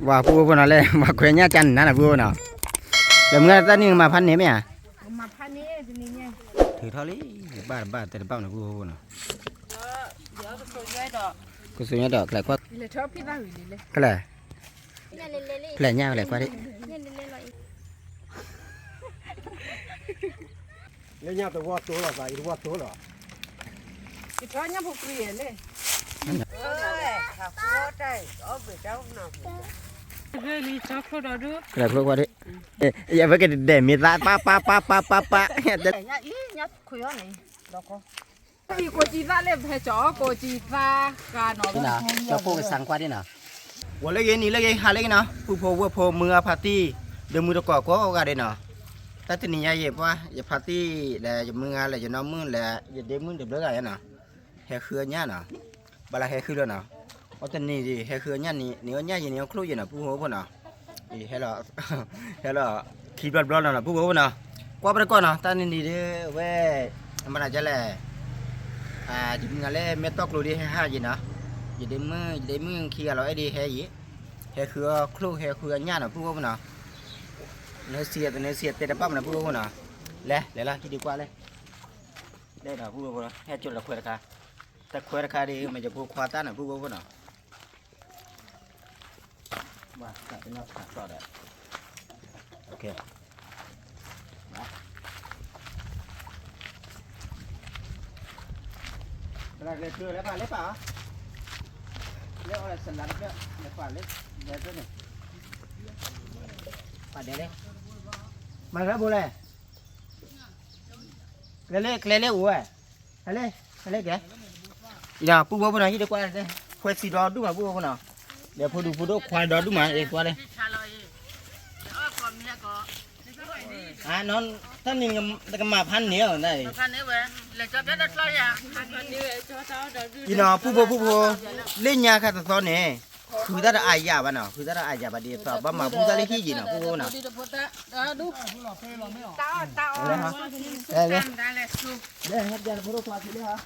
ว่าพูดนั่นแหละว่าแขวนย่าจันนั่นน่ะพูดเนาะแล้วเมื่อตอนนี้มาพันนี้ไหมอ่ะมาพันนี้จะนี่เนี่ยถือเท่านี้บ้านแต่ละเป้าน่ะพูดเนาะเดี๋ยวก็ตัวใหญ่ดอกก็สุดยอดดอกแหละก็เลยชอบพี่บ้าอยู่เลยก็แหละแผลย่าแหละก็ได้แล้วย่าตัววัดตัวหรอใส่วัดตัวหรอพี่ชอบเนี่ยพวกเปลี่ยนเลยถ้าพูดได้เอาไปเจ้าหน้าเฮ้ยนี่ชอบเขาดูแหละพวกว่าดิอย่าไปกันเด็ดมีดละป้าเดี๋ยวอีเนี่ยคุยอะไรดอกก็มีโกจีซ่าเล่มให้จ่อโกจีซ่าการหนอนี่นะเจ้าพวกสั่งกว่าดินะวันเล็กนี่เล็กหาเล็กนะผู้พวกมือพาร์ตี้เดิมมือตะกอก็กันดินะแต่ที่นี่อย่าเย็บว่าอย่าพาร์ตี้แหละอย่ามืออะไรอย่าน้ำมือแหละอย่าเด็กมือเด็กเล็กอะไรนะแห่เครือเนี่ยนะบาลาแห่เครือแล้วนะเพราะตอนนี้ดิแห่เครือเนี่ยนี่เนื้อเนี่ยอย่างนี้คลุยนะผู้หัวพวกนะแห่ละขีดบล็อตนะผู้หัวพวกนะกว่าไปก่อนนะตอนนี้ดิเว้ยมันอาจจะแหละจิมงานเล่เมตอกลูดีให้ห้าจีนะอย่าได้มือขี้เราไอ้ดีแห่ยี่แห่คือคลุยแห่คือเนี่ยนะผู้หัวพวกนะเนื้อเสียเตะปั๊มนะผู้หัวพวกนะเละละคิดดีกว่าเลยได้นะผู้หัวพวกนะแห่จุดละคุยราคาแต่คุยราคาดีมันจะพูดควาต้านนะผู้ว่าพูดเนาะว่าจะเป็นนักขัดต่อได้โอเคนะอะไรเลยคือแล้วป่ะเล็กป่ะเล็กอะไรสันหลังเนี่ยเล็กป่ะเล็กเล็กด้วยเนี่ยป่ะเดี๋ยวเลยมาแล้วบุเลยเล็กอุ้ยเล็กแกอย่าพูดว่าพนักที่เด็กว่าเลยควายสีดอดูมาพูดว่าพนักเดี๋ยวพูดควายดอดูมาเองกว่าเลยน้องท่านนี่ก็มาพันเหนียวได้พันนี้เว้ยเลยจะเป็นอะไรอ่ะพันนี้เว้ยจะเจ้าเดี๋ยวอีน้องพูดเล่นยาค่ะตอนนี้คือถ้าอายาบ้านเนาะคือถ้าอายาบ้านเดียวต่อบ้านมาพูดอะไรขี้จีน่ะพูดว่าเนาะดูตาเลยฮะเลยครับยาพูดควายสิเลยฮะ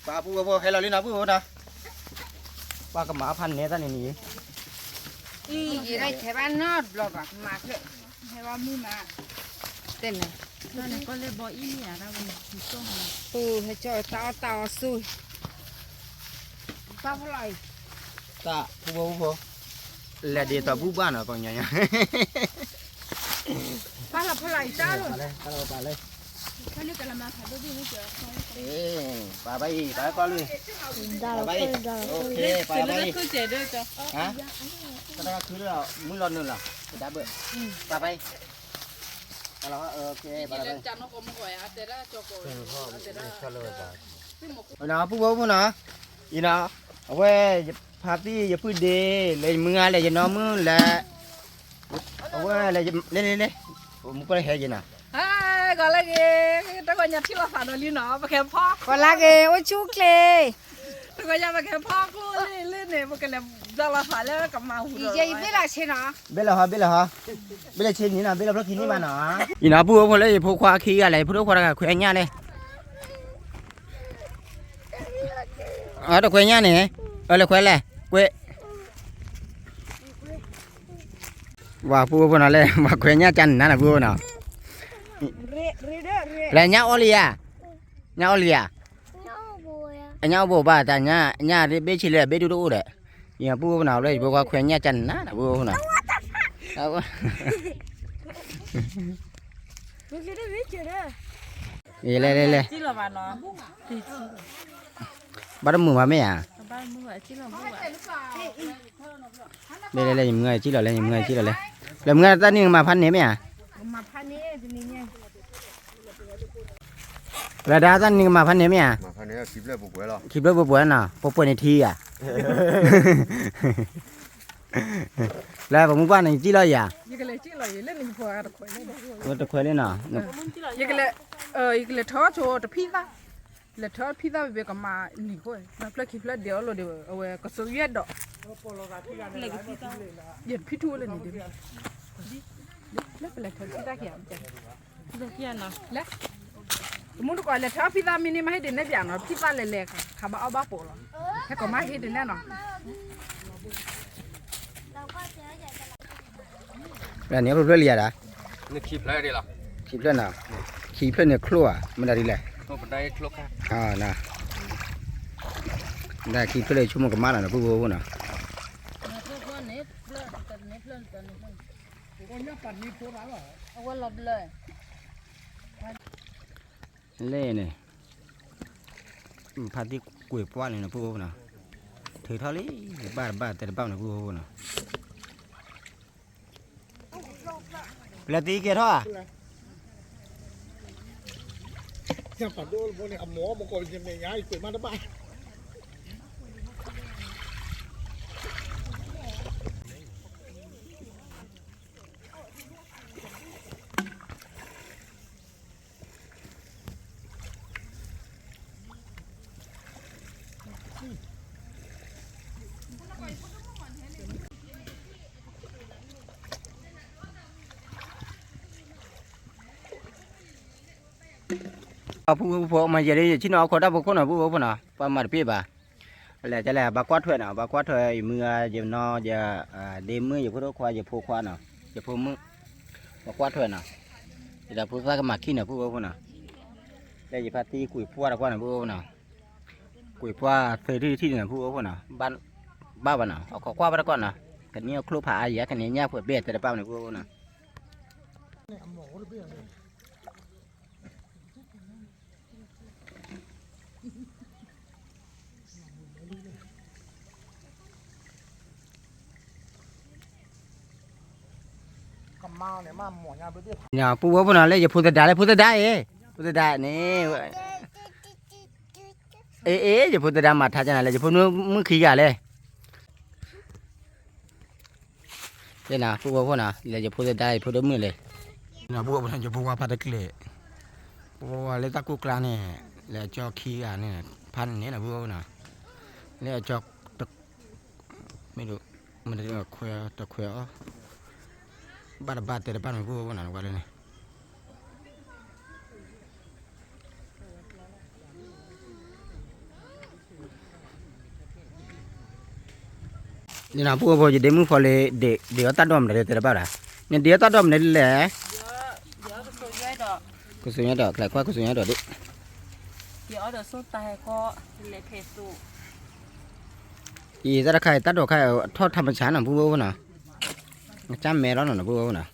ป้าพูดว่าให้เราเล่นนะพูดนะป้ากับหมาพันเนี่ยท่านนี่อีอะไรแค่บ้านนอดหรอกอะมาเถอะให้ว่ามือมาเต้นเลยนั่นก็เลยบอกอีเนี่ยเราเป็นช่วงปูให้จ่อยตาสู้ตาเท่าไหร่ตาพูดแล้วเดี๋ยวตาพูดบ้านเนาะก่อนยังป้าหลับเท่าไหร่จ้าลูกไปเลยท่านนี่กำลังมาขายตัวดีไม่เจอไปก่อนเลยไปโอเคไปคือเจ๋ด้วยจ้ะฮะก็ได้คือเรามึงรอหนึ่งหรอได้เบอร์ไปเราโอเคไปเลยจันทร์ก็มาก่อยอาเตระโจโก้อาเตระนะพูดนะอีนะเอาไว้พาร์ตี้อย่าพูดดีเลยมึงอะไรอย่าน้องมึงแหละเอาไว้อะไรเล่นมึงก็เฮียนะก็ลากแต่ก็ยังที่เราฝันเราลีเนาะมาแค่พ่อก็ลากโอ้ชุกเลยแต่ก็ยังมาแค่พ่อกูเล่นเนี่ยมันก็เลยเราฝันแล้วกับมาหูเราอีเบลล่าเชนะเบลล่าเชนนี่นะเบลล่าพวกที่นี่มาเนาะอีน่าพูดว่าเลยพูดควาขี้อะไรพูดควาอะไรคุยง่ายเลยแต่คุยง่ายเนี่ยเลยคุยอะไรคุยว่าพูดว่านั่นเลยว่าคุยง่ายจันนั่นน่ะพูดเนาะแล้วnhau olia nhau bồ bà ta nha đi bé chỉ là bé đu đấy nhà bố nào đây bố qua khuyên nha chân ná là bố nào lên bắt mưa mà mấy à đây người chỉ là lên người chỉ là lên làm người ta nhưng mà phan này mấy àแล้วดาท่านนี่มาพันนี้ไหมอ่ะมาพันนี้คลิปเลยบุกไว้หรอคลิปเลยบุกไว้เนาะป่วยในทีอ่ะแล้วผมว่าในจีเลยอ่ะยังเลยจีเลยเล่นในพวกตะคอยเล่นตะคอยเล่นเนาะยังเลยยังเลยท้อโชว์ตะพี่ละเลยท้อพี่ละไปกับมาหนีคนมาเพลย์คลิปแล้วเดี๋ยวเราเดี๋ยวเอาไว้ก็สู้ยัดดอกยัดพี่ทูเลยนี่เดี๋ยวแล้วเป็นอะไรท้อที่ได้แค่ไหนจ้ะได้แค่เนาะแล้ว มุดก่อนเลยถ้าพี่ตามินิมาให้เด่นได้อย่างเนาะพี่ตาเล็กๆค่ะบ่เอาบ้าโปหรอแค่ก็มาให้เด่นแน่นอน แล้วเนี่ยเพื่อเรียดอ่ะ นี่คลิปอะไรดีล่ะ ขีเพื่อนน่ะขีเพื่อนเนี่ยครัวมันได้ดีแหละ โอ้บันไดคลกค่ะ น่ะได้ขีเพื่อนเลยชั่วโมงกับมาแล้วนะผู้บ่น่ะเล่เนี่ยพาที่กุยป้อนเลยนะผู้บ่น่ะถือเท่านี้บ้าแต่บ้านะผู้บ่น่ะแล้วตีเกี่ยวท่อ ยังปัดดูพวกนี้เอาหมอมาก่อนยังไม่ย้ายเกิดมาได้บ้าง ผู้มาเยอะเลยที่น้องคนได้บุคคลน่ะผู้น่ะประมาณปีบ่าแล้วจะแล้วบากวาดถ้วยน่ะบากวาดถ้วยมือจะนอจะเดมืออย่าพูดควายอย่าพูดควายน่ะอย่าพูดมือบากวาดถ้วยน่ะจะพูดว่าก็มาขี้น่ะผู้น่ะแล้วอย่าพาตีกุยพัวตะกวาน่ะผู้น่ะกุยพัวเคยที่น่ะผู้น่ะบ้านน่ะเอาขอควาตะกวาน่ะกันนี้ครูผาอย่ากันนี้เนี่ยเปิดเบ็ดแต่ละเป้าน่ะผู้น่ะกำมาเนี่ยมาหมอนงานไปเรื่อย เนี่ยผู้น่ะเลยอย่าพูดแต่ได้พูดแต่ได้พูดแต่ได้นี่อย่าพูดแต่ได้มาท่าจังเลยอย่าพูดมือขี้กะเลยนี่นะผู้น่ะอย่าพูดแต่ได้พูดมือเลยนะผู้น่ะอย่าพูดว่าพัดตะเกละผู้ว่าเลยตะกุกลาเนี่ยแล้วจอกขี้กะเนี่ยพันนี่นะผู้น่ะแล้วจอกตะไม่รู้มันจะคุยตะคุยบ้าแต่ละบ้านมันผู้น่ะว่าเลยนี่นะผู้จะเดมือพอเลยเดี๋ยวตัดดอมเลยแต่ละบ้านละเนี่ยเดี๋ยวตัดดอมเลยแหละกุศลดอกหลายกว่ากุศลดอกดิ เดี๋ยวเดี๋ยวสู้ตายก็เละเพสู อีแต่ละใครตัดดอกใครทอดธรรมชาติน่ะผู้น่ะจ้ำแม่แล้วน่ะผู้น่ะผู้น่ะ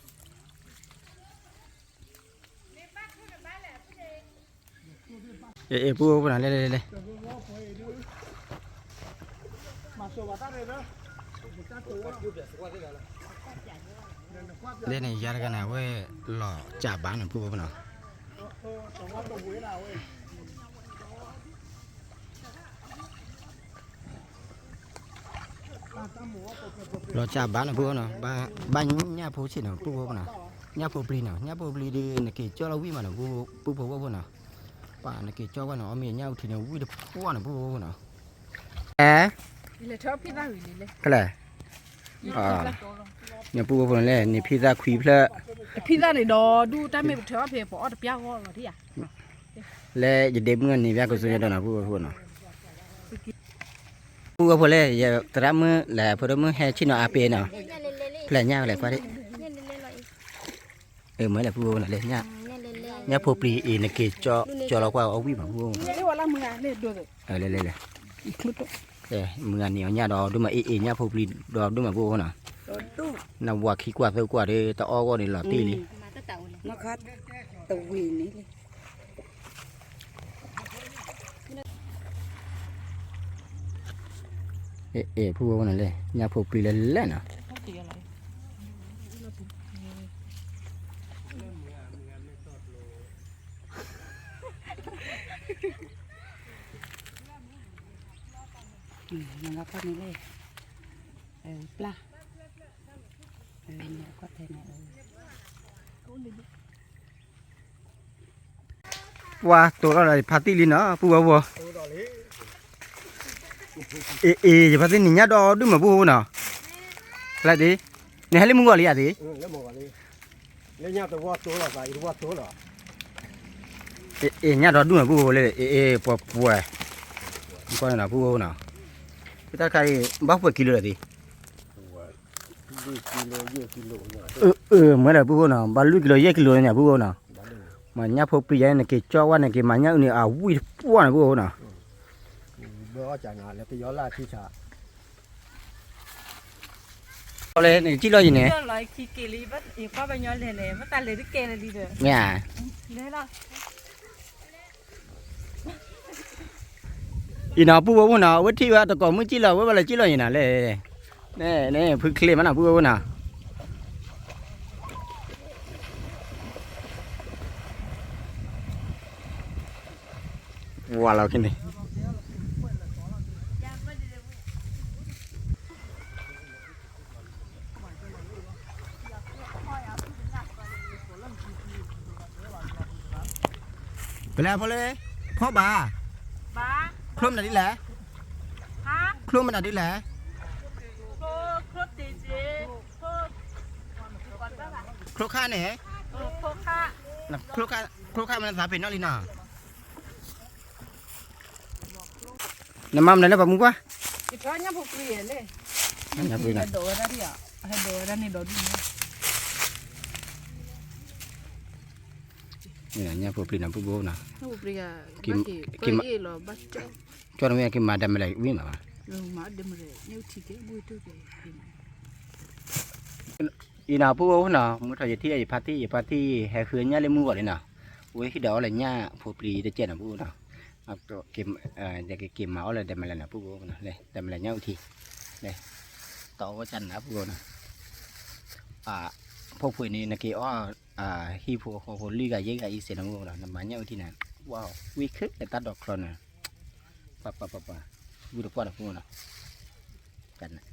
เลย มาโซวาตาเลยนะ เล่นในยากันนะเว้ยหล่อจ่าบ้านน่ะผู้น่ะ แต่ว่าตัวเวลาเว้ย หล่อจ่าบ้านน่ะผู้น่ะบ้านญาผู้ชิน่ะผู้น่ะญาผู้ปลีน่ะญาผู้ปลีดีนักเกี่ยวจ้าเราวิ่งมาน่ะผู้น่ะป่านักเกี่ยวจ้าว่าน่ะเอาเมียญาที่น่ะวิ่งผู้น่ะผู้น่ะเลยถ้าพี่ตาอยู่เลย ก็เลยเนี่ยผู้น่ะเลยนี่พี่ตาคุยเพล พี่ตาเนี่ยดอดูแต่ไม่เถอะเพียพอจะเปียกก็ที่อ่ะ และจะเด็บเงินนี่แบบก็สุดยอดนะผู้น่ะผู้เลยอย่าตระมือแหละผู้มือแห่ชิโนอาเปน่ะแผลยาวแหละกว่าดิเหมือนแหละผู้น่ะเลยเนี่ยผู้ปลีอีนักเกี่ยวจ้าเรากว่าเอาวิ่งมาผู้ เรียกว่าละมึงอ่ะเนี่ยดูเลย เลยมือเนี่ยเนี่ยดอกดูมาเนี่ยผู้ปลีดอกดูมาผู้น่ะน่ะว่าขี้กว่าเท่ากว่าดิตะอ้อก็นี่หล่อตีนี่ มาคัดตะวีนี่เลย ผู้นั่นเลยเนี่ยผู้ปลีเล่นน่ะ มันก็นี่เลยปลาเนี่ยก็เท่เนี่ย ว่าตัวอะไรพาร์ตี้ลินะผู้ว่าจะพาร์ตี้นี่เนี่ยดอกดูมาผู้น่ะอะไรดิเนี่ยให้มึงก่อนเลยอ่ะดิ แล้วบอกว่าเลยแล้วเนี่ยตัววัดตัวหรอไปวัดตัวหรอ nhá đó đúng là bố lên bò bò con nào bố nào cái ta khai bóc về kilo là gì mới là bố nào bao nhiêu kilo nhà bố nào mà nhá phô pi này cái cho qua này cái mà nhá này ui bố nào bố nào bữa chẳng hạn là cái gió là chi trả lên này chỉ lo gì nè lại khi kê li bắtอีกป้าไปย้อนเลยเนี่ยมันตาเลยที่เกเลยดีเด้อ nhà เลยล่ะ อีน่ะปู่บ่น่ะวิธีว่าตะกอมื้อจิละว่าละจิละอีน่ะแลแน่ๆพึ่งเคลมมันน่ะปู่บ่น่ะว่าแล้วคิดนี่ไปแล้วพอเลยพ่อบา บ้า คลุมน่ะดิแหละ ฮะ คลุมมันน่ะดิแหละ โคตีเจโคก่อนป่ะ คลุค่าเนี่ย โคค่า น่ะคลุค่ามันสาเป็นเนาะลิน่ะน้ำมันแล้วปะมึงวะ อีกครั้งยังพกเปลี่ยนเลย อย่าไปน่ะ โดดได้ดิอ่ะให้โดดได้นี่โดดดิ นี่น่ะเนี่ยพวกปลีน่ะพวกโบน่ะ พกเปลี่ยน กิม กิมเอหรอบัจจ้า จอนเมียกินมาดำอะไรวิ่งมา ลงมาเดิมเลยนิ้วที่เก๋บุยตัวเก๋ อีน่ะพวกโบน่ะมึงถ้าจะที่ไอ้ปาร์ตี้แห่คืนเนี่ยเลยมึงว่าเลยน่ะเว้ยที่เดาอะไรเนี่ยพวกปลีได้เจ็ดน่ะพวกน่ะเอาตัวกิมจะกิมมาอะไรดำอะไรน่ะพวกโบน่ะเลยดำอะไรเนี่ยทีเลยต่อว่าจันนะพวกโบน่ะพวกผู้นี้นะกี่ฮีพวกคนลีกายกายอีเซนมึงน่ะน้ำมันเนี่ยทีน่ะว้าววิคึกแต่ตัดดอกคลอนน่ะปะกูจะปวดหัวน่ะกันน่ะ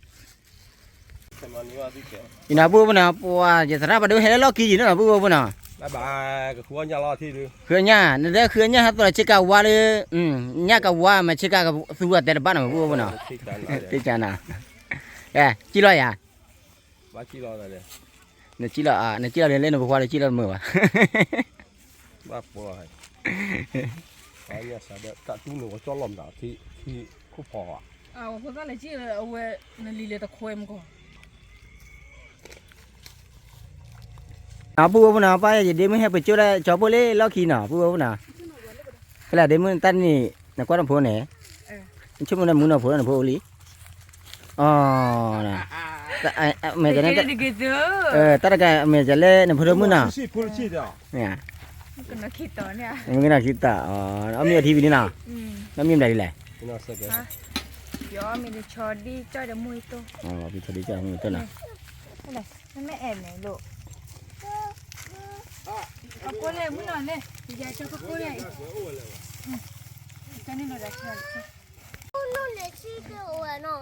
อีน่ะพวกน่ะพวกจะสระบดูเห็นแล้วกี่จีน่ะพวกน่ะ là bà cái khuôn nhà lo thì đi เครือเนี่ยนั่นแหละเครือเนี่ยครับตัวชิกาวาเลยเนี่ยกาวามาชิกากตัวแต่ละบ้านน่ะพวกน่ะ thích chán lại ติจานะจิร้อยอ่ะ bà chi lo này เนี่ยจิร้อยเนี่ยจิร้อยเล่นๆบ่พอเลยจิร้อยมื้อวะ bà bỏ rồi cái nhà sao đấy cả tu nữa cho làm đạo thì cũng bỏ เอาคนก็เลยชื่อเอาไว้ในลีเลตะโคยมก่อน à bố nào phải gì đêm hay buổi chiều đây cho bố lấy lo khi nào bố nào cái là đêm tan nè là quá đồng phố nè chứ muốn nào phố là phố lý nè mẹ cho nên ta cái mẹ cho lên là phố muốn nào policy đó nè กันนะคิดต่อเนี่ย cái nào kita nó miếng TV đi nào nó miếng đây này nó sẽ cái เดี๋ยวมีดิชอดีจ้อยเดี๋ยวมือตัว bị thôi đi cho mình tên nào อะไรมันไม่แอบไหนลูกเอาโก้เลยมึงนอนเลยอย่าเจ้าก็โก้เลยจ้านี่นอนได้แค่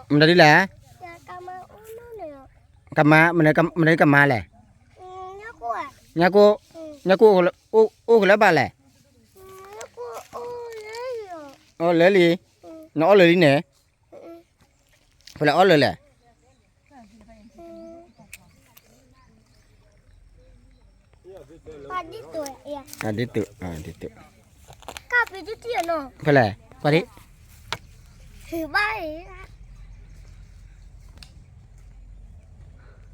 mình đây đi lẹ cầm đây cầm má lẹ nhà cô ô lấy bà lẹ ô lấy đi nó lấy đi nè phải là ó lấy lẹ đi tự phải lẹ qua đi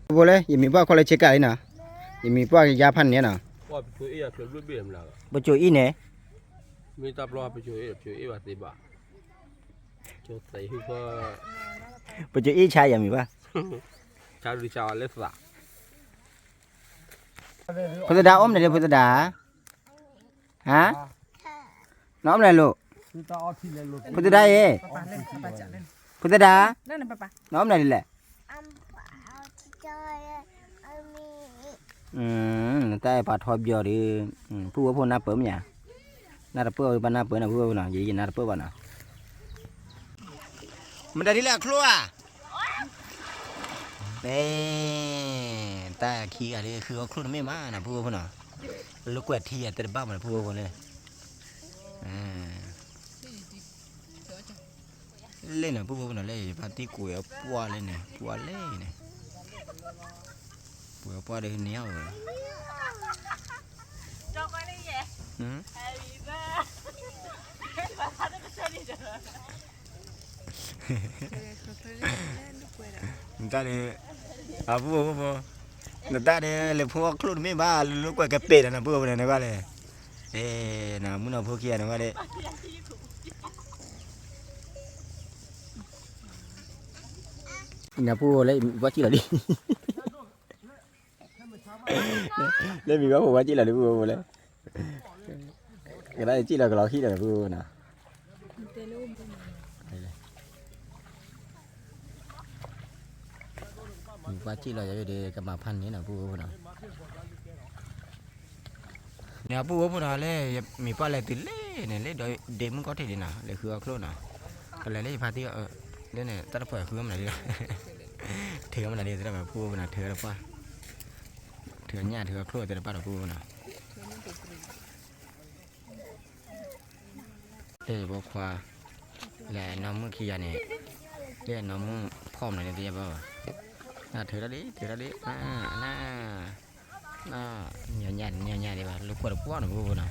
vô lấy giờ mình bao con lấy chế cái nè giờ mình bao cái giá pan nhé nè qua chỗ ấy là chỗ luôn biển là bao chỗ ít nè mình tập lo chỗ ấy là gì bà chỗ thấy hư có bao chỗ ít chai giờ mình bao chào đi chào lấy phạt phụ ta đá ôm này đi phụ ta đá hả nó ôm này luôn phụ ta đá gì phụ ta đá นั่นน่ะป้า nó ôm này đi lẹ tay bà thọp giờ đi phu phu na bơm nhà na đập bơm ban na bơm na phu nào gì na đập bơm nào mình đã đi là khua đây ta khi ở đâyคือเอาkhua nóไม่มานะพวกน่ะลูกแกวดที่แต่บ้ามันพวกเลยเล่นน่ะพวกน่ะเล่นปาร์ตี้กุยปัวเล่นเนี่ยปัวเล่นเนี่ยปัวปัวเดินเหนียว Tadi apa? Tadi lepas keluar ni bah lu kau kepet na apa benda ni kale. Na muna pokia na kale. Ina pu lấy quá chi là đi. Lấy vì quá chi là đi pu lấy. Cái đó chỉ là cái lò khí là pu nè. Quá chi là để cái mà phan này là pu nè. Nè pu nè lấy mi pa lấy từ lấy nè lấy để muốn có thể đi nè lấy khứa khlo nè. Cái lấy pha tí đây này ta đã phải khứa mà đi. Thừa mà đi tới là pu nè thừa là qua. Thừa nhà thừa khlo tới là bắt đầu pu nè. Đây bộ khoa là nó mới khi này đây nó mới phom này thì bao thử ra đi nhiều nhà đi bà lúc qua được quá nó vô nào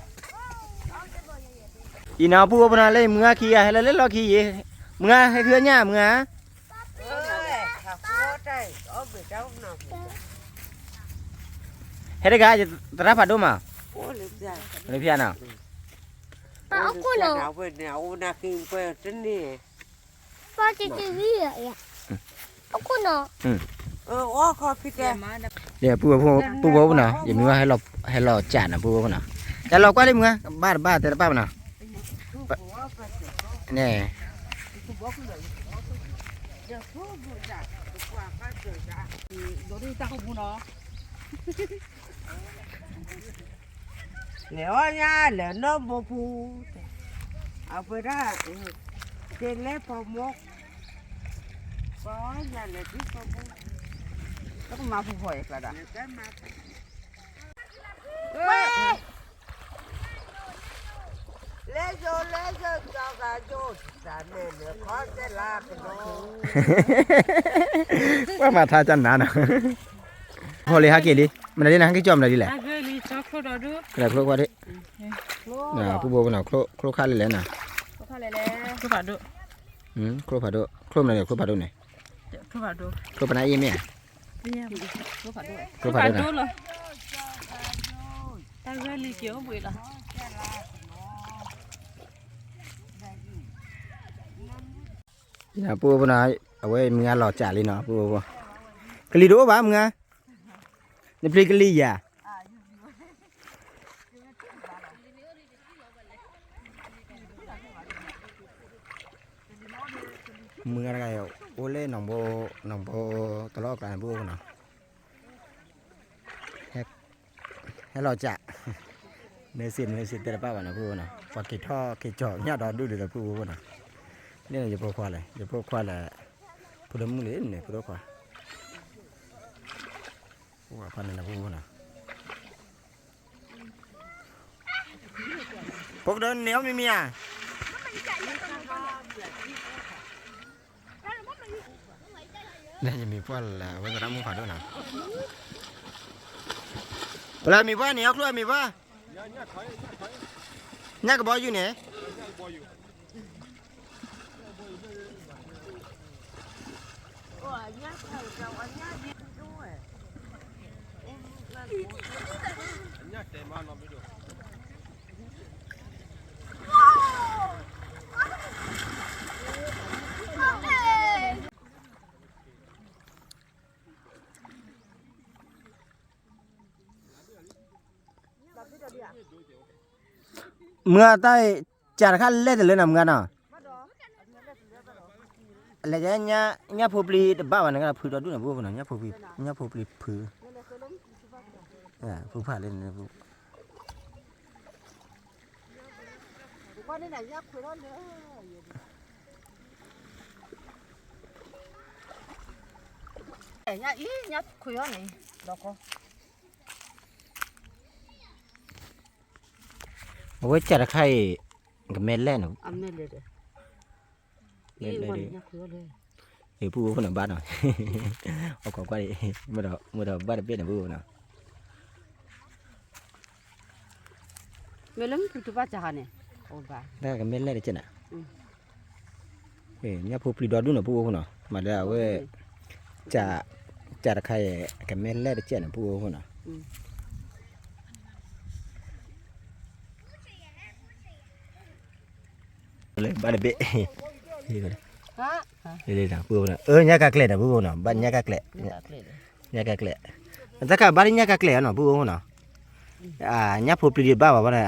ý nào bùa bữa nào lấy mưa kia hay là lấy lo kia mưa hay khứa nhà mưa ơi thằng cô đây ở bên đâu nào hết đấy cái ra phạt đâu mà ô lấy phiền nào Aku nak nào nak kinh quay trên đi. Ba chị TV vậy. Aku nak. Ô coi phim để bùa nào để mưa hay lò chả nào bùa nào chả lò quá đi mưa ba tới ba nào nè nếu nha là nó bố phù à vừa ra trên lép phòng một có nhà là cái phòng một nó có mà phù hồi cả đó lấy vô cho cả vô trả nè nữa khó cái la cái đó quá mà tha chân nào hồi lấy hai kia đi mình lấy hàng cái chòm này đi lẹ là khô qua đấy nè bùa nào khô khai lên nè khô phạt độ khô này khô phạt độ này khô phạt này im nè khô phạt độ này ta gây ly chiếu bụi là nè bùa nào ở đây mình lò chả đi nó bùa cái ly đũa bả mình để play cái ly à mưa ra cái ô lên nòng bò tao lo cái bùa nào hay lò chả nơi xin tới bao bạn nào bùa nào và cái thò cái chỏ nhà đó đưa được bùa nào nên là giờ bùa khoa là bùa đấm lên này bùa khoa Wah, panen aku mana? Pok dan neo mimi à? Đây là mì qua là bây giờ đã mua phải đâu nào? Là mì qua neo luôn mì qua. Nhá cái bao nhiêu nè? Mưa tay chả khăn lên từ lên nằm ngăn à? Là cái nhá phô pli bảo là cái phư đó đúng là vô nào nhá phô pli phư. À phư phải lên là phư. nhá khuya này đó có Ôi chả khai cái men lên không? âm lên được Lên thì bùa con nào bán rồi. Ông có qua đi mua đồ bắt được biết là bùa nào. me lem tu ba cha ne o ba ได้กันเม็ดแรกเจ้าน่ะเนี่ยพวกปลีดอดูน่ะพวกน่ะมาได้เว้ยจะใครกันเม็ดแรกเจ้าน่ะพวกน่ะเลยบ้านเบะนี่ก็ ha เลยนะพวกน่ะเนี่ยกะเกล็ดน่ะพวกน่ะบ้านเนี่ยกะเกล็ดเนี่ยกะเกล็ดแต่ก็บ้านเนี่ยกะเกล็ดน่ะพวกน่ะเนี่ยพวกปลีบ้าว่าน่ะ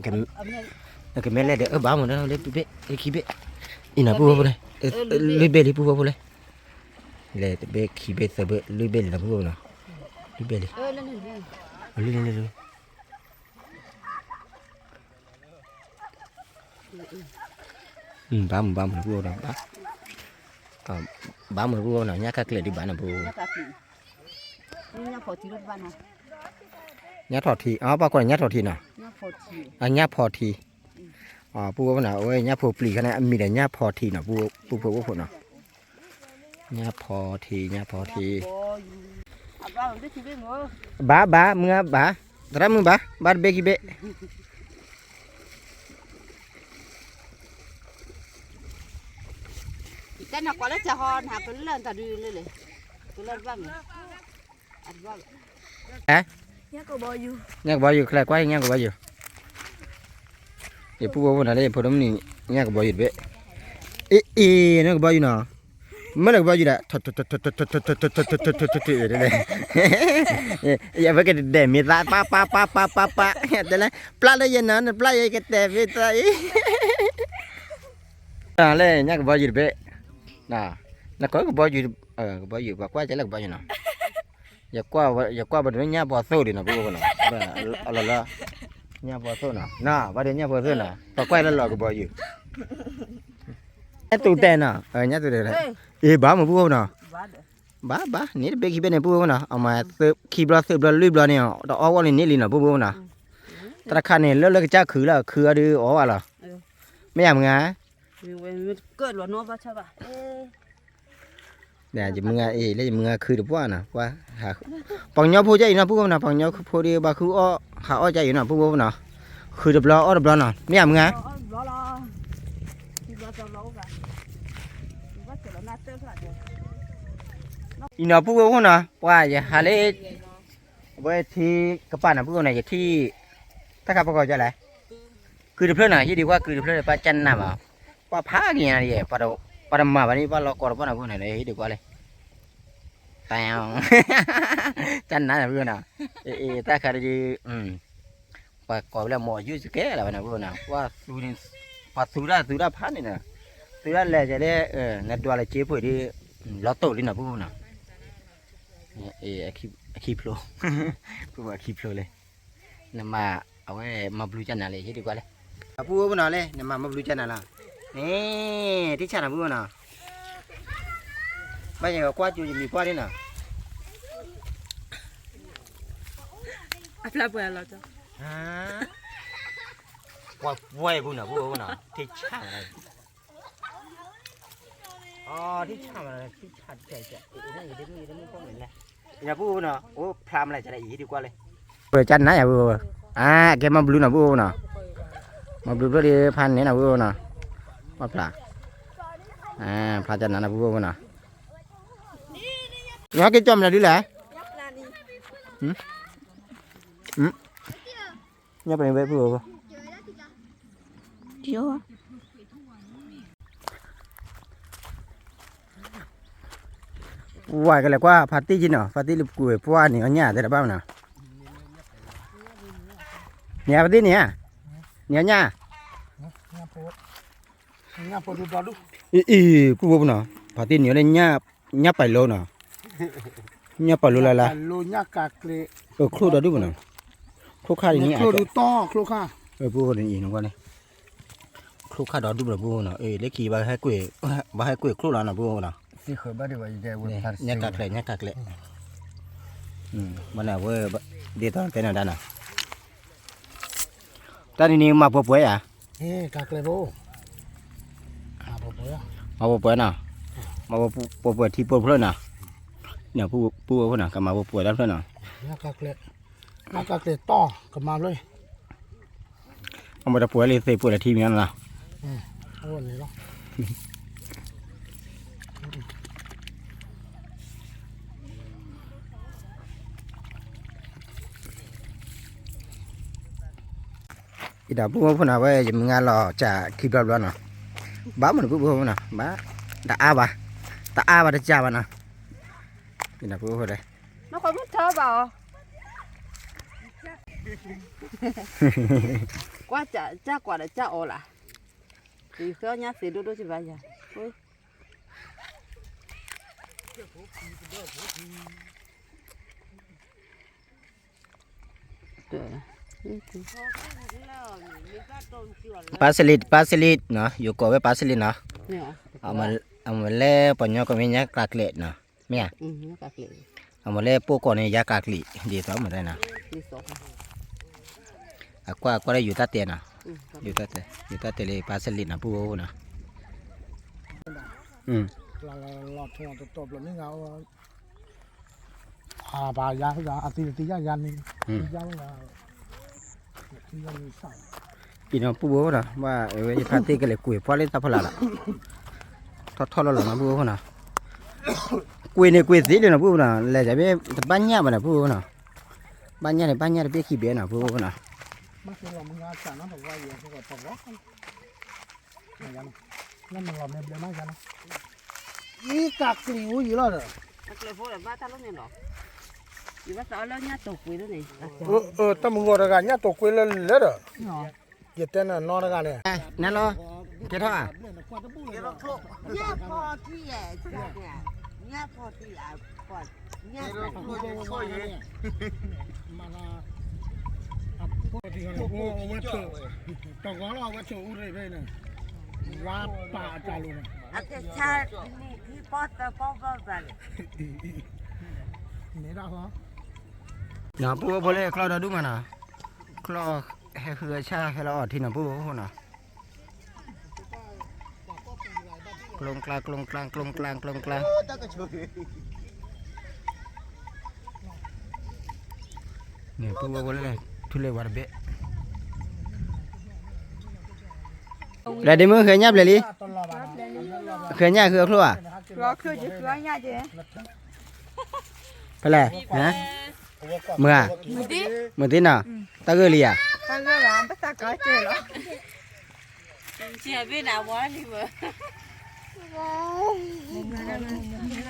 กันเม็ดแรกบ้าหมดแล้วเลยเบะขี้เบะอีน่ะพวกเลยเลยเบะเลยพวกเลยเลยเบะขี้เบะซะเบะเลยเบะน่ะพวกน่ะเลยเบะเลย เลยbám nó vô đó bám nó vô nào nhá các lệ đi bán nó vô nya phò thi lut ba no nhá thọ thì bao còn nhá thọ thì nào nhá phò thì bùa nào ơi nhá phò pli cái này mi là nhá phò thì nào bùa nào nhá phò thì bá mưa bá ra mưa bá bê kí bê cái nào có lấy cha hòn hả cái lên ta đi lên cái lên văng ăn văng nhá có bao nhiêu nhá bao nhiêu lại quay nhá có bao nhiêu để bùa nào đây bùa đấm này nhá có bao nhiêu bê nó có bao nhiêu nào mới được bao nhiêu đã thật đây giờ với cái để miệt ra pa đây là pla đây giờ nó pla cái tè về tay lên nhá có bao nhiêu bê nè nó có bao nhiêu bao nhiêu và qua trái là bao nhiêu nào giờ qua bên đó nhá bò sâu đi nào bố nào là nhá bò sâu nào nè vào đây nhá bò sâu nào và quay lên lò có bao nhiêu tụ tên nào nhá tụ tên này bá mà bố nào bá nít bé khi bên này bố nào mà khi bò lưỡi bò này đó ở ngoài này nít nào bố nào ta khăn này lỡ cái cha khứ là khứ đi ở vào là mấy em ngá cỡ nó nó vào cho bà nè chỉ mưa lấy mưa khứ được quá nè qua bằng nhau phô chạy nào bố nào bằng nhau phô đi bà khứ ở hạ ở chạy nào bố nào khứ được lo ở được lo nào mấy em ngá nó bố nào qua giờ hà lê với thì các bạn nào bố này thì tất cả bao giờ lại cứ được này chứ đi qua cứ được này ba chân nào mà qua phá gì này para mà bạn đi qua lo còn bao nào này đi qua đây tao chân nào bữa nào ta khai đi và còn là mồi dưới cái là bạn nào bữa nào qua từ ra phá này nè từ ra là giờ đây nè đua là chế phổi đi lót tổ đi nào bữa nào keep flow bữa keep flow lên nằm mà ở cái mà blue chân này chứ đi qua đây bữa nào lên nằm mà blue chân này là nè tí chân là bữa nào bây giờ qua chú mình qua đi nào apla bữa lo cho qua quay bữa nào tí chân nàyที่ชามันที่ชาใจนี่นี่พวกนี้แหละอย่าพูดนะโอ้พรามอะไรจะได้อีกดีกว่าเลยเปิดจันนะอย่าพูดแกมาบลูนะพูดนะมาบลูด้วยพันนี้นะพูดนะมาปลาพลาจันนะพูดนะน้องกินจอมอะไรดีแหละเนี่ยเป็นเว็บพูดเดี๋ยวvài cái là qua phát tí gì nào phát tí lụp củi qua thì ở nhà thế là bao nào nhà phát tí nè nhà cô vô nào phát tí nhớ lên nhà phải lô nào nhà phải lô là lô nhà cạc lệ khô đó đúng không khô kha thì nhẹ khô đủ to khô kha vô thì gì nó qua đây khô kha đó đúng là vô nào lấy kỳ ba hai quỷ khô là nào vô nào thì khởi bắt được vậy nhắc cạc lệ mà nào với đi tao cái nào đây nào ta đi mà bố bối cạc lệ vô mà bố bối nào mà bố bối thì bố bối nào nhà bố nào cả mà bố bối lắm thôi nào nhà cạc lệ to cầm mà luôn เอามาตะปัวเลยเสียปัวละทีมีนั่นล่ะ โอ้นี่เนาะ อีดาพูดพูดนะว่าจะมึงงานรอจะคลิปรอบๆนะบ้ามันพูดพูดนะบ้าตาอาบ้าตาอาบ้าจะจ้าบ้านะอีดาพูดพูดเลย nó có biết thơ bảo quá cha quả là cha ổ là thì sao nhá thì đôi đôi chỉ vậy thôiปลาสลิดเนาะอยู่ก่อไว้ปลาสลิดเนาะเอามาเล่ปนยอก็มีเนี้ยกากเล็ดเนาะเมีย các lệ เอามาเล่ปูก่อนนี่ยากากลีดีต่อมาได้นะ đi số ก็ได้อยู่ตาเตียนะอยู่ตาเตเลยปลาสลิดนะปูนะลอดหัวตบแล้วนี่เงาบายาอาทิตย์ยันนี่ยันละยันสาย พี่น้องปูนะว่าเว้ยพาตีกันเลยกุยพอเล่นตาพลาละทอดแล้วนะปูนะกุยเนี่ยกุยสีเลยนะปูนะแล้วจะไปบ้านเนี้ยบ้านนะปูนะบ้านเนี้ยไปขี้เบี้ยนะปูนะ มันคือเรามึงอาจารย์นะบอกว่าอย่างที่ว่าตกล็อกกันนั่นมันเราเนี่ยเบี้ยมากกันนะอีกักกลิวอยู่แล้วเด้อ các lệ phố là ba ta lúc này đó thì bác sợ lớn nhá tổ quý đó này ตั้งมึงก็ได้กันเนี่ยตกไปเลยเลยเด้อเจ็ดเต้นนอนกันเลย นั่นเหรอเกท่า nhá phò thì nhá phò thì phò nhá ต้องขอเราวัตถุอุไรได้นะว่าป่าจารุนะ cái cha này thì bớt vào นี่ได้เหรอ เนาะปูพอเล่คลอดดูมานะคลอให้เรือชาให้เราอดที่น่ะปูนะกลงกลางเนี่ยปูพอเล่ทุเรศวัดเบะแล้วเดี๋ยวมือเคยยับเลยลิเคยยับคือครัว lo khơi chứ lo nha chứ ไปเลยฮะเมื่อที่น่ะตะเกลีอ่ะ ta cứ làm bắt ta có chơi đó chị biết nào quá đi mà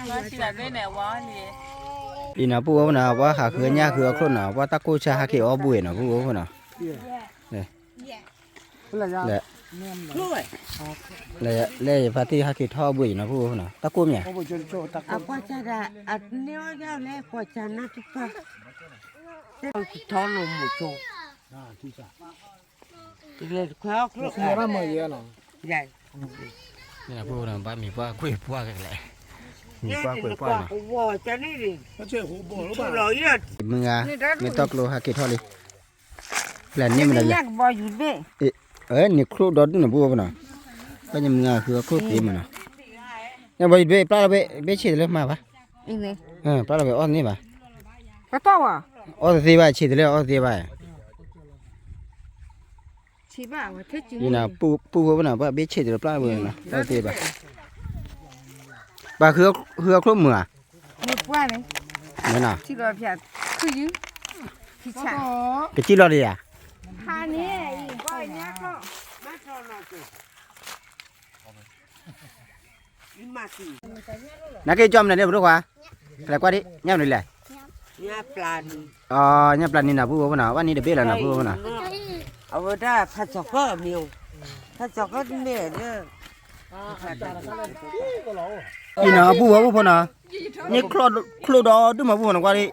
nó chỉ là bên nào quá đi ปีน่ะปูน่ะว่าหาเคยยับคือครัวน่ะว่าตะกูชาหาเกี่ยวบุยน่ะปูน่ะเลยพาที่หาเกี่ยวท่อบุยน่ะปูน่ะตะกูเนี่ย qua cha đã nếu nhau lẽ qua cha nó chút pa thò lùm một chỗ thì lên khéo khéo คือว่าไม่เยอะหรอ vậy นี่น่ะปูน่ะบ้านมีว่าคุยพัวกันแหละมีว่าคุยพัวน่ะ wow cha này đi ไม่ใช่หูบ่หรือเปล่า rồi á มึงอ่ะไม่ตอกโลหาเกี่ยวท่อเลยแหละนี่มันอะไร nhắc vào dù đi นี่ครูดอดน่ะปูน่ะก็ยังมึงอ่ะคือครูตีมันน่ะเนี่ยบ่เบปลาเบเฉดเลยมาปะ ini ปลาเบอ้อนนี่ปะ có to à อ้อนสิบาเฉดเลยอ้อนสิบา chỉ bảo mà thích chứ นี่น่ะปูบ่น่ะว่าเบเฉดเลยปลาเบน่ะอ้อนสิบาปลาคือครูมือ một qua này นั่นน่ะ chỉ lo phải cứ chứ thì chả กะจิรอดิอ่ะ hai nè coi nhá con mati นักเกจอมน่ะเนี่ยบ่รู้ว่าแปลกว่าดิยับนี่แหละ nhà plan อ๋อยับปลานี่น่ะปูบ่น่ะว่านี่เดเบแล้วน่ะปูบ่น่ะ ở đó phát chọc có nhiều phát chọc có mẹ nữa นี่น่ะปูบ่น่ะนี่ครูดอดูมาปูน่ะกว่าดิ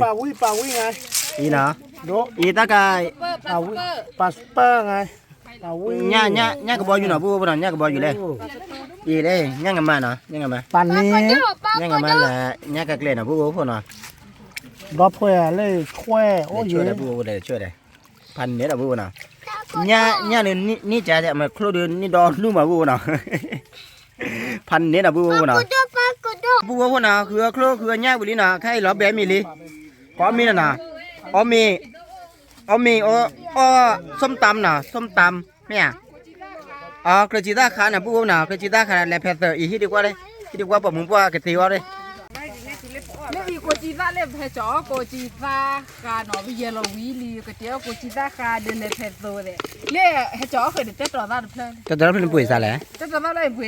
ป่าวิไง อีน่ะ โด อีตากาย ป่าวิป่าสเปอร์ไงป่าวิ ญ่ก็บ่อยู่น่ะปูบ่น่ะญ่ก็บ่อยู่เลยอีเลยญ่กันมาน่ะญ่กันมา ปันนี้ ญ่กันมาละญ่ก็เกลน่ะปูบ่น่ะ รอบเพื่อเลยช่วยโอ้ย ช่วยได้ปูบ่ได้ช่วยได้พันเนี่ยน่ะปูน่ะญ่นี่จะมาครูเดือนนี่ดอลูมาปูน่ะพันเนี่ยน่ะปูน่ะ ปูว่าน่ะคือครูคือญ่บุลีน่ะใครรอแบบมีลิก็มีน่ะอ๋อมี เอามีอ๋อส้มตำน่ะส้มตำเนี่ยอ๋อกระจิตาขาน่ะผู้น่ะกระจิตาขาแลเพเตอร์อีที่ดีกว่าเลยที่ดีกว่าปะมึงว่ากระติวเลย ไม่มีกูจีซ่าเล่มเพจอกูจีซ่าการหนอวิเยลวีลีก็เดียวกูจีซ่าการเดินเลยเพจโตเลยเล่เพจอเคยเด็ดต่อได้เพลน จะได้เป็นปุ๋ยซะแหละ 这怎么来回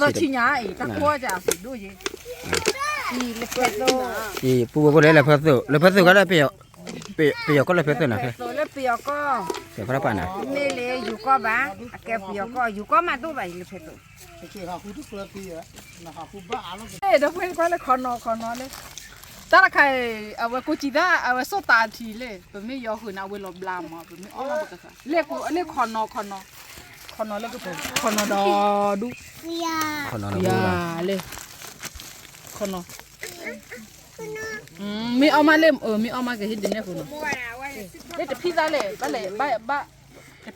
到去年哎，他国家是多些。你拍到， อีผู้บ่เลยแลเพเตอร์ก็ได้เปียก็เลยเพเตอร์น่ะ ตัวเล็บเปียก็ เสียพระปาน่ะ นี่เลยอยู่ก็บ้าแกเปียก็อยู่ก็มาตัวไปเลยเพชร 这些哈，糊涂不了地啊，那哈糊不俺们。哎，这回过来看嘞。但是看啊，我估计的啊，我说大题嘞，不没要回那为了不嘛，不没all那个啥。你看那个不，看那的都。 เสีย คนนอน 呀嘞，看那。没เอามาเล่มไม่เอามาก็เฮ็ดได้คนเด็ดพิซซ่าเลยบ้าเลยบ้า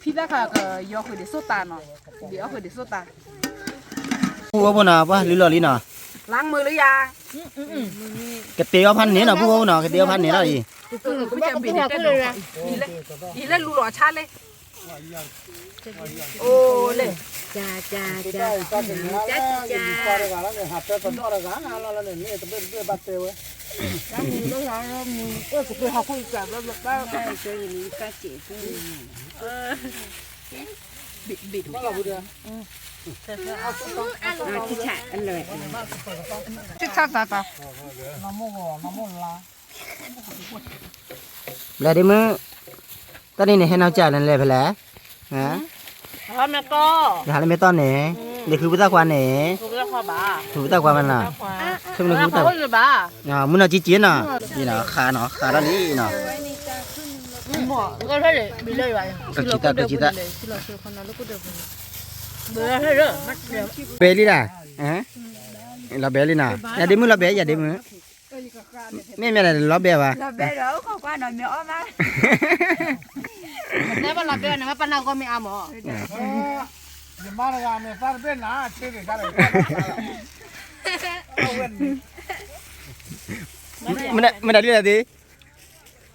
พิซซ่าค่ะก็ยอคือเดโซตาเนาะเดี๋ยวคือเดโซตา ผู้บ่น่ะป่ะลิลลี่น่ะ ล้างมือหรือยัง กระเตียวพันนี้น่ะผู้บ่น่ะกระเตียวพันนี้ล่ะอี กูจะบินได้เลยอีเล่นลูหล่อชาเลยโอ้เลย จ้า 这个咱这里啊，你发这个了，你还这不到了干啥了？你这别把这位。 ล้างมือแล้วล้างมือก็คือเขาคุยกันแล้วบ้าใช่เจออย่างนี้ก็เจ็บ บิด ที่ฉะอร่อย จิ๊กซ่าตา 那么啦。 แล้วดิมื้อตอนนี้เนี่ยให้น้าจ่ายนั่นแหละไปแล้วฮะ พร้อมแล้วก็ เดี๋ยวหาเลยไม่ต้อนเนี่ยนี่คือพุทธควานเนี่ย ถูกแล้วค่ะบ้า ถูกพุทธควานมันน่ะใช่ไหมพุทธ เขาจะบ้า อ่ามื้อน่ะจีๆน่ะนี่น่ะขาเนาะขาละนี่เนาะ ก็ใช่เลยบิเลยไป กระจิตากระจิตา ที่เราซื้อคนนั้นแล้วก็เดินเบื่อใช่เหรอมัดเดียว เบลี่ล่ะฮะละเบลี่น่ะอย่าดิมื้อละเบอย่าดิมื้อแม่ละละเบว่ะ เราเบี้ยแล้วเขาว่าหน่อยไม่อ้อมนะ แต่ว่าเราเดินมาปนเราก็ไม่เอาหมอ 你妈那个没法别拿，吃的干的。 มันได้เรื่องดิ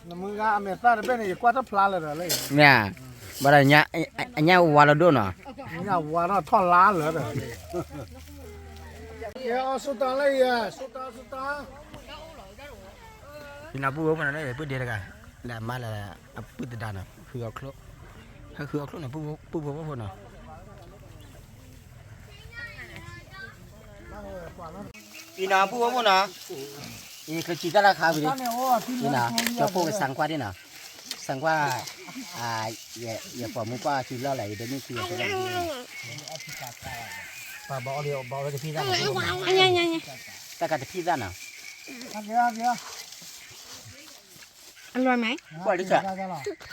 那么个没法别呢，挂着plan了的嘞。 เนี่ยบ่ได้เนี่ยอันเนี้ยวาละโดเนาะ 你看我那套拉了的。也要收单了呀，收单。 พี่น้าผู้บ่มันได้ปื้ดเดียวกันแล้วมาแล้วปื้ดดาน่ะคือเอาครบถ้าคือเอาครบน่ะผู้บ่เนาะพี่น้าผู้บ่เนาะอีคือจิตราคาบินี่น่ะจะพวกสังกว่าดิน่ะสังกว่าอย่าปอมุป้าชื่อแล้วไหลเดี๋ยวนี้คือจะได้ป้าบอกเดี๋ยวจะพี่ได้แต่ก็จะพี่ได้น่ะ อร่อยไหม qua đi chợ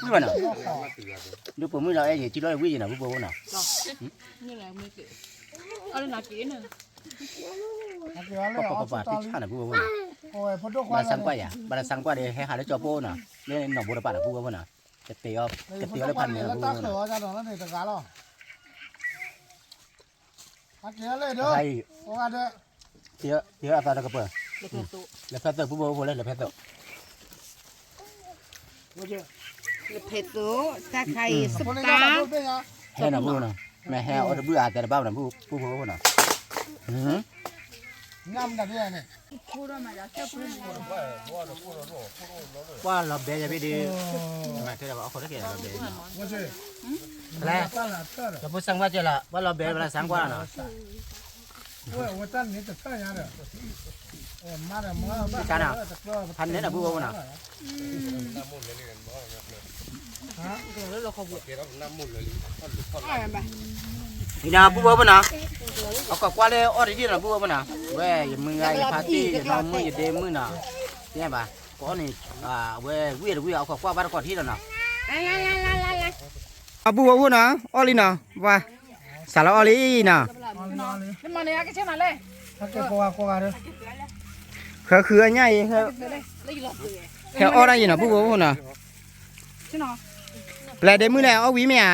luôn nào lúc bữa mới nói gì chỉ nói là quý gì nào bữa nào นี่แหละมือเก๋เอาเลยนะเก๋เนี่ย bà thích ăn là bữa nào bà sang qua để hay hà để cho bố nào nên nó bố đã bạn là bữa nào cái tiêu lấy phần này là bữa nào hay tiêu là sao đó cơ là phép tự bữa lên là phép tự เผ็ดสูถ้าใครสุปตา hay là bữa nào mẹ hay ở bữa àแต่bao là bữa nào qua lò bèจะไปดีมาเท่าไหร่เอาคนละเกี่ยวลอเบะแล้วจะพูดสั่งว่าจะละว่าลอเบะเวลาสั่งกว่าเนาะการอ่ะพันนี้นะพูดว่าน่ะนี่นะพูดว่าน่ะเอากว่าเลยออริจินนะพูดว่าน่ะเว้ยมือไงปาร์ตี้น้องมืออย่าเดมือน่ะเนี่ยป่ะก็นี่เว้ยวิ่งเอากว่าบ้านก่อนที่แล้วน่ะพูดว่าน่ะออริน่ะว่าสารออริน่ะ นี่มาเนี่ยก็ใช่มาเลย คืออันใหญ่คืออออะไรน่ะพูดว่าน่ะ ใช่เนาะ แปลได้มือแล้วเอาวิเมีย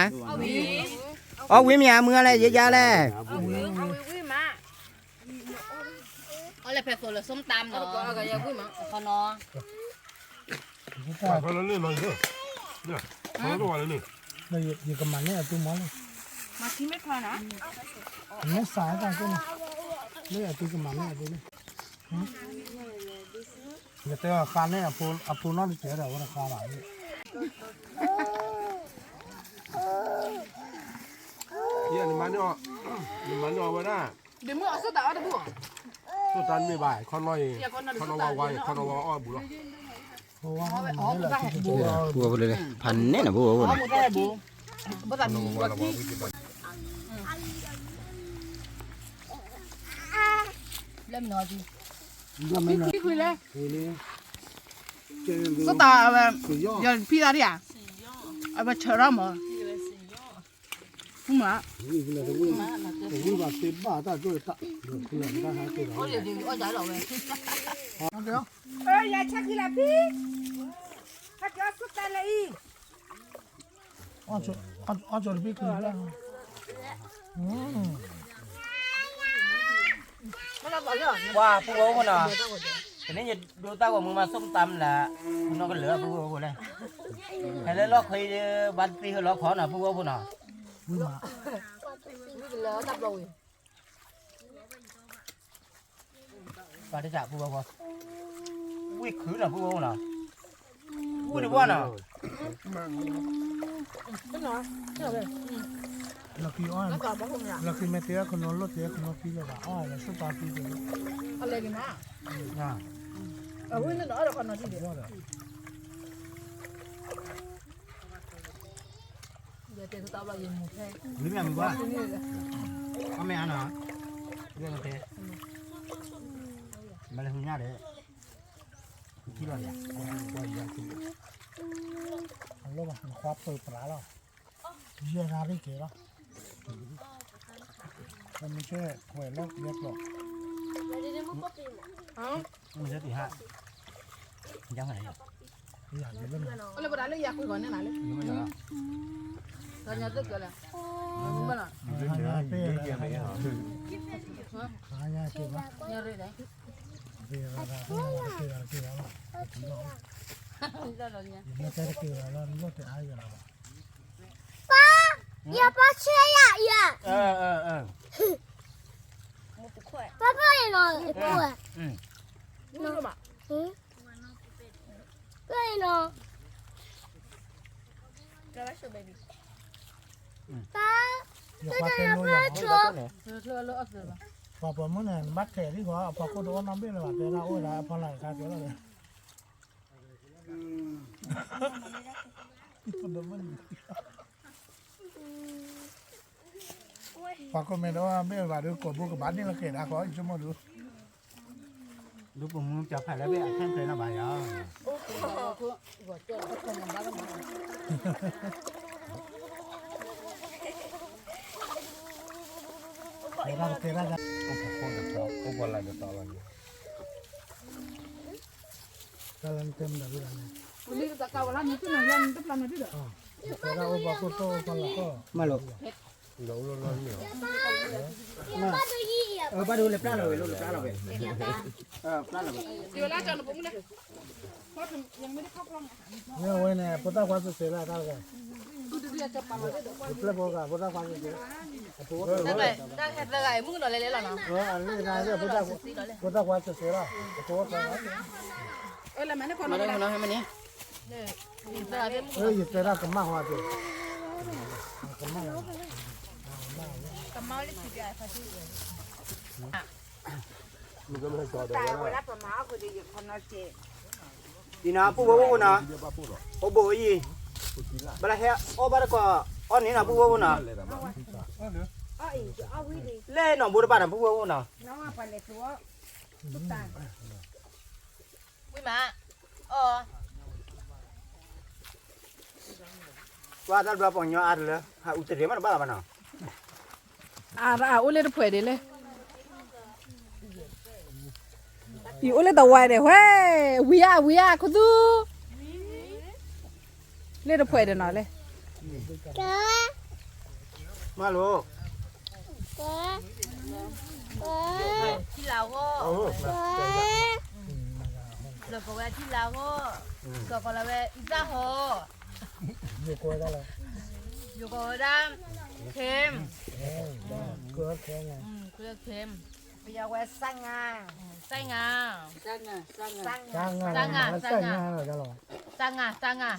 เอาวิเมียมืออะไรเยอะๆเลย เอาเลยเผ็ดสุดเลยส้มตำเนาะก็ยังกุ้งมั้งคอนอ Kita Kalau ni mana? Ya. Kalau tu mana ni? dah ye kemana tu mana? มาชิมไม่พอนะ Ni saya kan tu ni. Ni tu kemana tu ni? Kita kan ni apa nak dicari orang kalah ni. Ya ni mana? Ni mana awak dah? เดี๋ยวมึงเอาเสื้อตาเอาตะบุ Tu tan ni baik. Kau noi, kau noi awak, kau noi awak bulan. Oh, ni lah tu. บัวไปเลยพันเนี่ยนะบัวบัว เอาหมดได้บุบ่ตัดมีวัดที่ เล่มนอดี Dia mana? พี่คุยเลย Ini. เสื้อตาแบบอย่าพี่ตาดิอ่ะเอาไปเชิญมาพุ่งมา Ini bila tu. Ini bahasa bahasa tu tak. Bila kita hak tu. เอาเดี๋ยวเอาใจเราเลย Okey. อย่าชักกีฬาพี่ถ้าจะสุดแต่ละอี Ajar lebih ke lah. ไม่ต้องบอกเรื่อง ว่าผู้ว่าคนน่ะทีนี้จะดูตาว่ามึงมาส้มตำแหละคุณน้องก็เหลือผู้ว่าคนเลยแต่แล้วเราเคยบันตีเขาล็อกขอน่ะผู้ว่าคนน่ะ Lima. นี่กันแล้วตับเลย ปาที่จะผู้ว่าคนวิ่งขืนน่ะผู้ว่าคนน่ะวิ่งดีกว่าน่ะ Laki on. แล้วก็บอกผมอ่ะ Laki mete ya kono lot ya kono pila ba. Ah, la supa pila. อะไรกันนะ น่ะ เอาวิ่งนั่นเอาเดี๋ยวก่อนนะที่เดียว Wala. เดี๋ยวเจอตัวเราเย็นหมูแท้ หรือไม่มึงว่าก็ไม่อ่านน่ะเรื่องอะไรมาเลยหุ่นยาเลยที่เราเนี่ย Alo ba, khwap to pra lo. Ye na ri ke lo. Kami che khwe lo yek lo. มึงจะตีห้ายังไงเนี่ย Ya ye lo. เอาเลยบ่ได้เลยอยากคุยก่อนเนี่ยนะเลย ยังไม่เหลือ ตอนนี้ตึกกันแล้วมึงบ้าน่ะ Hanya pe. Hanya ke ba. เนี่ยเลยได้ Be ra ra ke ra lo. ได้แล้วเนี่ย Ye te ke ra lo lo te ai ra ba. อย่าปาเชียอย่า เออ ป้าป้าอย่านอนไอ้ปู่อ่ะ มึงรู้ป่ะ ป้าอย่านอนป้า Ya pa te lo ya. เธอเลิกเอาเสือป่ะ Pa pa mo na bat ke ri ko pa ko do na be la te ra o ra pa la ka ke lo. Pa ko me do be ba do ko bu ko ba ni la ke da ko ju mo do. ลูกผมมึงจะผ่านแล้วไปแข่งเพลงนะบ่ายอ่ะ หัวเจ้าเขาทำบ้านกันมา Te ra ga. Kau buat lagi tak lagi. Kalan tem da bi ni. วันนี้จะกล่าวว่านี่คือหนังยันตุ๊บลำนี่เด้อ Te ra o ba ko to pa la ko. มาลูก Dah ulang lagi. ป้าดูเลยปลาเลยลูกปลาเลยปลาเลย เดี๋ยวลาจอนผมเลยเพราะยังไม่ได้เข้ากล้อง Ye we ne pota kwa se ra ka ga. ดูดูจะปลาเลยเด้อ Ple bo ga pota kwa se. ได้ไงได้ไงมึงหน่อยเลยแล้วเนาะ An ni na se pota kwa se ra. To ka. เออแล้วมันได้คน มา มา เลย ได้ น้องให้มันนี่ เนี่ยได้เด้อ Ye te ra ka ma wa te. กับเมาเลยสิได้ฟาซิ Muka mana kau ตาย dah. เวลาประมาก็จะอยู่คนละเจ ดีนะผู้ว่าคนน่ะ Dia apa dah? โอโบยีบลาเฮโอบาร์ก็อันนี้นะผู้ว่าคนน่ะ อ้อยจะเอาวิธี เล่นน้องบุรุษบ้านผู้ว่าคนน่ะ น้องเอาไปเลยตัวทุกตา วิมาอ๋อ ว่าถ้าเราปองยออาร์เลยหาอุตริมันบ้าบ้าน่ะ อ่าโอเล่เผื่อดีเลยอยู่โอเล่ตัววายเด้เว้ยวิยาคุดูเล่เผื่อเดี๋ยวหน่อยเลย แก มาลูก แก ที่เราก็ แก เราก็ว่าที่เราก็ ก็ก็ละเวอีจ้าโห อยู่กลัวได้เลย อยู่ก็ดังเค็ม กลัวแค่ไง เกลือเค็ม ไปยาแวสังงา ไส้งา สังงาสังงา จ้างงานแล้วใส่งานเหรอจ๊ะหรอ จ้างาจ้างา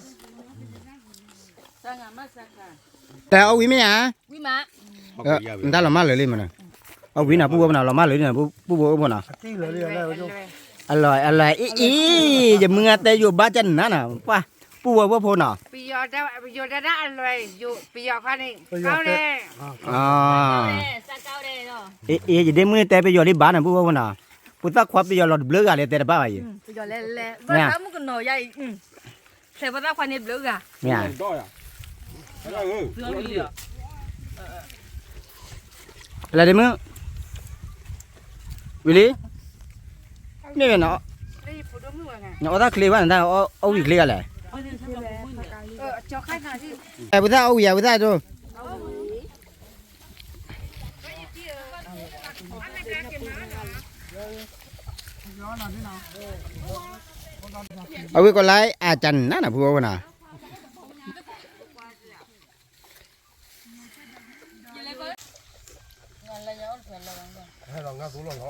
สังงามาสังงา แต่เอาวิไม่หยา วิมะ ta làm má lưỡi mà nè ông quý nào bố nào làm má lưỡi này bố nào tí lửa liền đây chú ăn lời ý giờ mưa tê vô ba chân nữa nè qua bố nào ไปยอได้ไปยอได้ได้เลยอยู่ไปยอข้านี่เขาเลย ซาเก้าเด้เนาะ ý giờ đêm mưa tê bây giờ đi bán nè bố nào bố ta khoác bây giờ lọt blur à để tê ba vậy ไปยอเล่ๆบ่ทำก็หน่อยใหญ่ใส่บ่ตาควันนี่เบลกะ nè ด้อยอ่ะอะไรเรื่องนี้อ่ะ là đêm mưa Willy nè nó นี่ผู้ดมือไง nó ta clear vào ta ô bị clear lại จอข้าหน้าที่ bố ta ô bố ta thôi còn lại chăn nó là bố nàoให้เรางาสูงลงเขา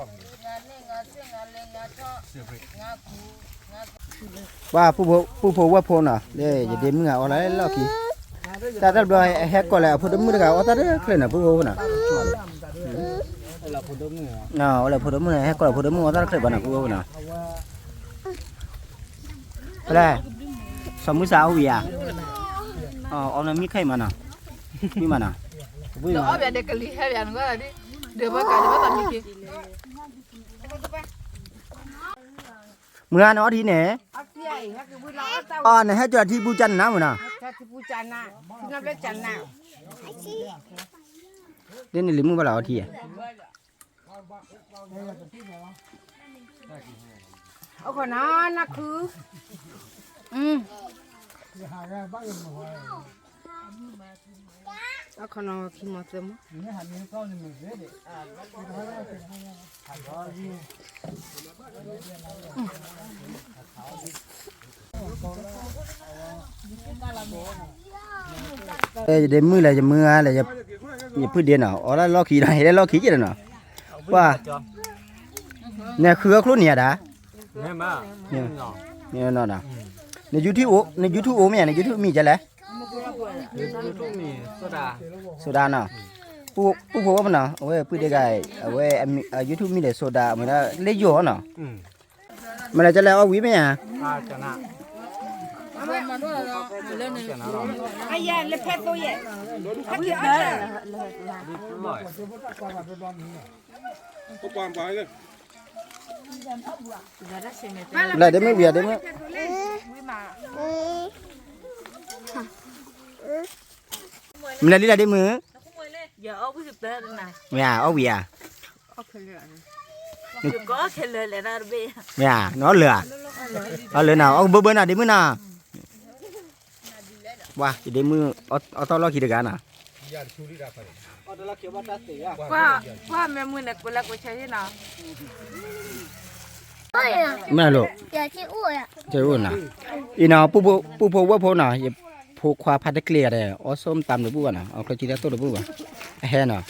ว่าผู้โพว่าโพน่ะเด้อย่าเดมงาเอาไรแล้วขี้ตาตาบ่แฮกก็แล้วผู้ดมือก็เอาตาเด้อเคลน่ะผู้โพน่ะเราผู้ดมือเนาะแล้วผู้ดมือแฮกก็ผู้ดมือเอาตาเคลบ่น่ะผู้โพน่ะอะไรสมมุติสาววิอ่ะเอาน้ำมีไข่มาน่ะมีมาน่ะ เดี๋ยวเอาแบบเด็กกะลีให้แบบนั้นก็ได้ดิเดี๋ยวบ่กะเดี๋ยวบ่ตอนนี้กิน เมื่อนาทีไหน เอาเที่ยงคือบุญเราเจ้า เนี่ยให้จอดที่บูจันนะมึงน่ะ ถ้าที่ปูจันน่ะที่นับเล่จันน่ะ เล่นในลิมมึงบ่ล่ะทีอ่ะ เอาคนนั้นน่ะคือเอาคนนั้นขี้มาเต็ม เดมมืออะไรจะมืออะไรจะอย่าพูดเดียนเอาแล้วล้อขี่ได้ได้ล้อขี่จะเนาะว่าเนี่ยคือครุ่นเนี่ยด่า เนี่ยมา เนี่ยเนาะนะใน YouTube มั้ยใน YouTube มีจะแล YouTube มีโซดา โซดาเนาะผู้ว่ามันเนาะเว้ยพูดได้ไงเว้ยYouTube มีแต่โซดามันเละอยู่เนาะมันจะแล้วเอาวิมั้ยอ่ะ ชนะ ไอ้ยันเล็บเพชรตัวใหญ่ถ้าเกี่ยว บ่อย ก็ความไปเลย lại đến mấy bìa đến mấy mình lại đi là đi mưa อย่าเอาไปสิบเด้อนะ nhà ô bìa ก็แค่เลยแหละนะเบ้ nhà nó lừa nào ông bữa nào đến mưa nào wow chỉ đến mưa ở tao lo khi được cả nào ว่าแม่มือน่ะกูละกูใช้ที่น่ะ mưa lộ อย่าที่อ้วนอ่ะ chơi luôn nào ý nào pu wo nào vậy pu khoa phát được clear đấy ở xóm tam được bua nào ở cái chi đó tôi được bua hè nào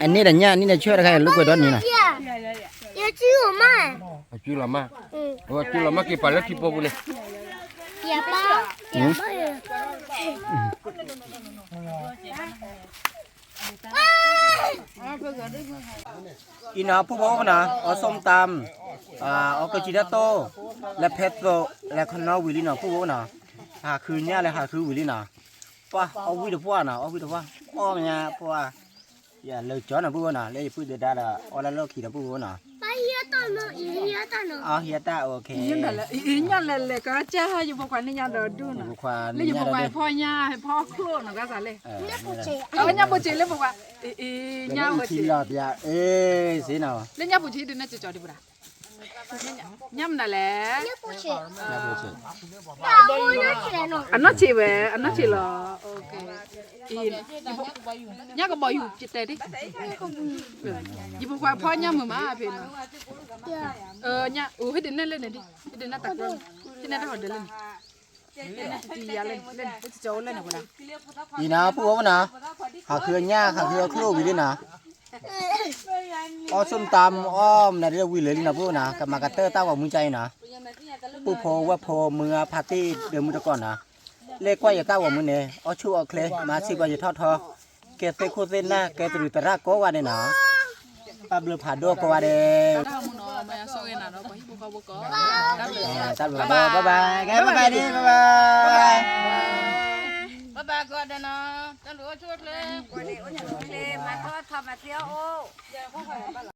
anh này là nha anh này chơi cái lúc đó như nào อย่าที่หัวมา จุลามาจุลามากี่ปันแล้วกี่ปบุเลย อย่าป้าอย่าป้า อีน่ะผู้บอกนะเอาส้มตำเอากระจิดาโตและเพชรโตและขนมวิลิน่ะผู้บอกนะคืนนี้เลยคือวิลิน่ะป้าเอาวิลป้านะเอาวิลป้าป้าเนี่ยป้าอย่าเลิกจ้อนะผู้บอกนะเลยพูดเด็ดละเอาละเลิกขี่นะผู้บอกนะ ป้าเฮียตอนนู้นเฮียตอนนู้น เฮียตาโอเค อีนั่นแหละอีนั่นแหละก็จ้าอยู่บ่กว่านี่ยาดอดูน่ะ บุควา แล้วอยู่บ่กว่าพ่อย่าให้พ่อครัวน่ะก็ซะเลย เนี่ยปุ๊บเจ๊ เอาย่าบ่จิเลยบ่กว่าอีย่าบ่จิ ขี่หลอดยาสิเนาะ แล้วย่าบ่จิดูน่าจะจอดีบ่ล่ะ nhâm là lẽ 不吃， นะผู้ชื่อ 大姑那起来弄。 anh nó chỉ về anh nó chỉ là ok nhá có bò hụt chỉ tè đi chỉ vừa qua phơi nhâm mà má về nhá hết đến lên này đi hết đến nó tạt lên trên này nó hồi đến lên đi lên lên cái chỗ lên này của nó นี่นะผู้ว่านะหาเครือหญ้าหาเครือครูวิเลยนะอ้อส้มตำอ้อมนะเรียกวิเลยนะผู้นะกับมากระเตอร์ต้าว่ามึงใจนะผู้โพว่าโพเมือพาร์ตี้เดิมมือตะก่อนนะเลขว่าอย่าต้าว่ามึงเนี่ยอ้อชูอ้อเคลมาสิว่าอย่าทอดทอแกเซโคเซนนะแกตรุตระก็ว่าเนี่ยนะปาเบลพาโดก็ว่าเด้ tao muốn nó mà sao cái nào đó có hít bô có ตัดบ๊ายบายแกบ๊ายบายดิบ๊ายบาย ba ba gọi đây nó tao lúa chuột lên มาทอดทำมาเที่ยวโอ้